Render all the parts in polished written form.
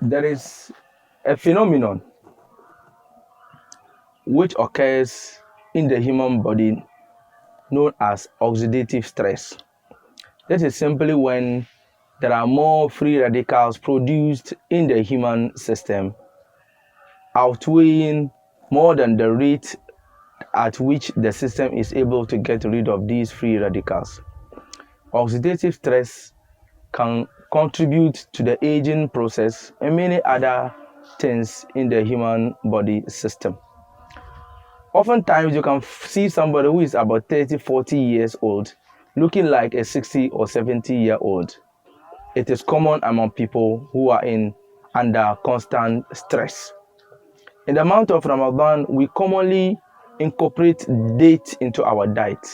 There is a phenomenon which occurs in the human body known as oxidative stress. This is simply when there are more free radicals produced in the human system, outweighing more than the rate at which the system is able to get rid of these free radicals. Oxidative stress can contribute to the aging process and many other things in the human body system. Oftentimes, you can see somebody who is about 30, 40 years old looking like a 60 or 70-year-old. It is common among people who are under constant stress. In the month of Ramadan, we commonly incorporate dates into our diet.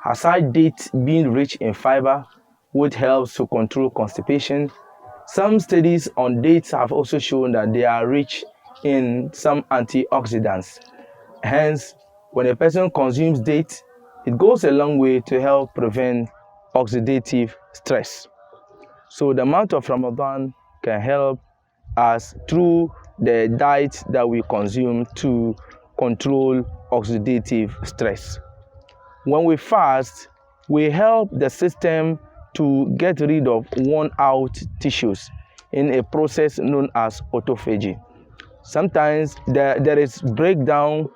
Aside dates being rich in fiber, which helps to control constipation, some studies on dates have also shown that they are rich in some antioxidants. Hence, when a person consumes dates, it goes a long way to help prevent oxidative stress. So the month of Ramadan can help us through the diet that we consume to control oxidative stress. When we fast, we help the system to get rid of worn out tissues in a process known as autophagy. Sometimes there is breakdown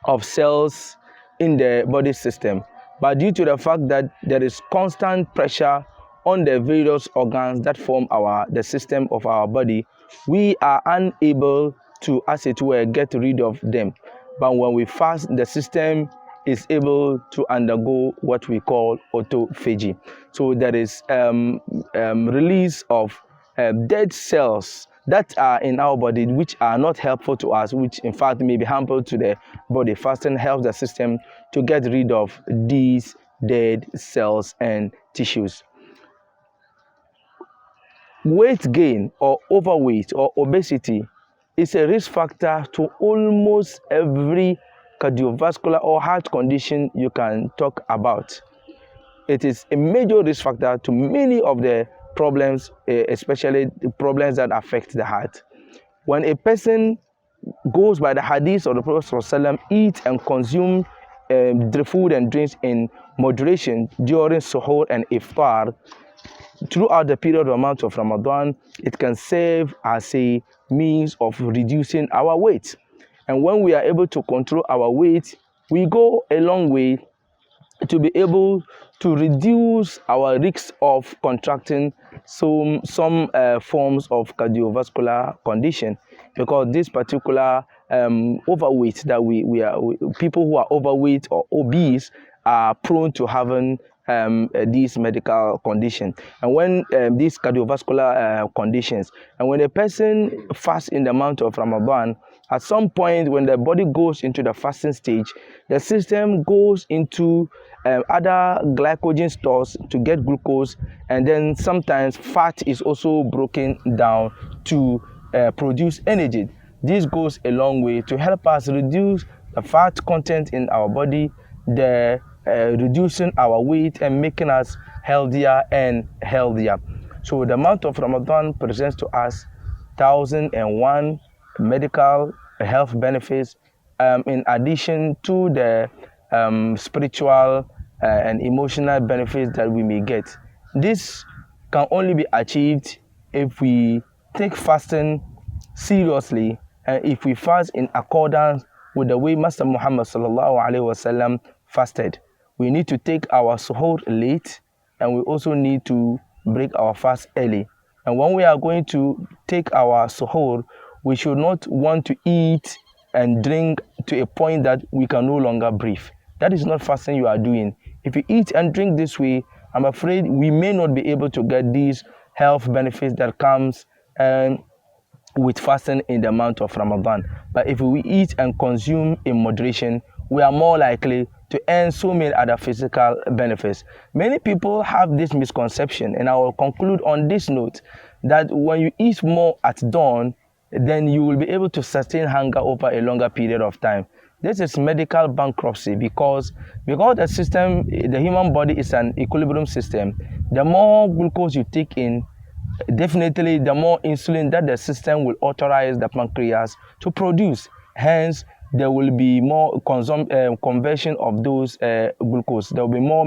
of cells in the body system, but due to the fact that there is constant pressure on the various organs that form the system of our body, we are unable to, as it were, get rid of them. But when we fast, the system is able to undergo what we call autophagy. So there is release of dead cells that are in our body which are not helpful to us, which in fact may be harmful to the body. Fasting helps the system to get rid of these dead cells and tissues. Weight gain or overweight or obesity is a risk factor to almost every cardiovascular or heart condition you can talk about. It is a major risk factor to many of the problems, especially the problems that affect the heart. When a person goes by the hadith of the Prophet ﷺ, eat and consume the food and drinks in moderation during suhoor and iftar, throughout the period of month of Ramadan, it can serve as a means of reducing our weight. And when we are able to control our weight, we go a long way to be able to reduce our risk of contracting some forms of cardiovascular condition, because this particular overweight that people who are overweight or obese are prone to having these medical conditions, and when these cardiovascular conditions, and when a person fasts in the month of Ramadan, at some point when the body goes into the fasting stage, the system goes into other glycogen stores to get glucose, and then sometimes fat is also broken down to produce energy. This goes a long way to help us reduce the fat content in our body, the reducing our weight and making us healthier and healthier. So the month of Ramadan presents to us 1001 medical health benefits, in addition to the spiritual and emotional benefits that we may get. This can only be achieved if we take fasting seriously, and if we fast in accordance with the way Master Muhammad sallallahu alaihi wasallam fasted. We need to take our suhoor late, and we also need to break our fast early. And when we are going to take our suhoor, we should not want to eat and drink to a point that we can no longer breathe. That is not fasting you are doing. If you eat and drink this way, I'm afraid we may not be able to get these health benefits that comes with fasting in the month of Ramadan. But if we eat and consume in moderation, we are more likely to earn so many other physical benefits. Many people have this misconception, and I will conclude on this note, that when you eat more at dawn, then you will be able to sustain hunger over a longer period of time. This is medical bankruptcy, because the system, the human body is an equilibrium system. The more glucose you take in, definitely the more insulin that the system will authorize the pancreas to produce. Hence, there will be more conversion of those glucose. There will be more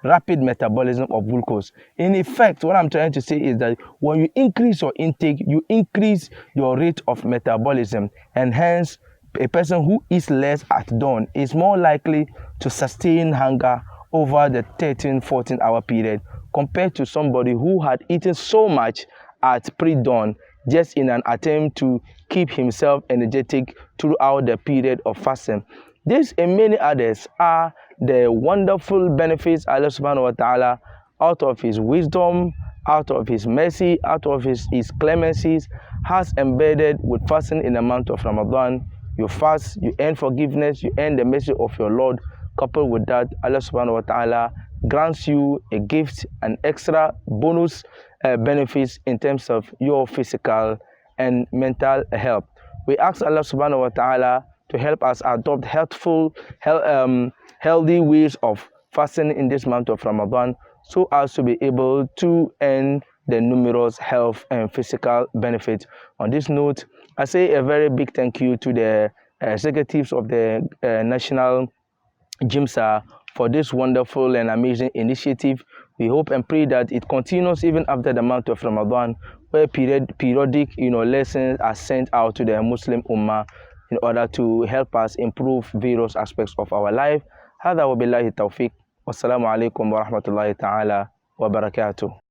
rapid metabolism of glucose. In effect, what I'm trying to say is that when you increase your intake, you increase your rate of metabolism, and hence a person who eats less at dawn is more likely to sustain hunger over the 13-14 hour period compared to somebody who had eaten so much at pre-dawn just in an attempt to keep himself energetic throughout the period of fasting. This and many others are the wonderful benefits Allah subhanahu wa ta'ala, out of his wisdom, out of his mercy, out of his clemencies, has embedded with fasting in the month of Ramadan. You fast, you earn forgiveness, you earn the mercy of your Lord. Coupled with that, Allah subhanahu wa ta'ala grants you a gift, an extra bonus benefits in terms of your physical and mental health. We ask Allah subhanahu wa ta'ala to help us adopt healthy ways of fasting in this month of Ramadan, so as to be able to earn the numerous health and physical benefits. On this note, I say a very big thank you to the executives of the National GIMSA for this wonderful and amazing initiative. We hope and pray that it continues even after the month of Ramadan, where periodic lessons are sent out to the Muslim Ummah in order to help us improve various aspects of our life. هذا وبالله التوفيق والسلام عليكم ورحمة الله تعالى وبركاته.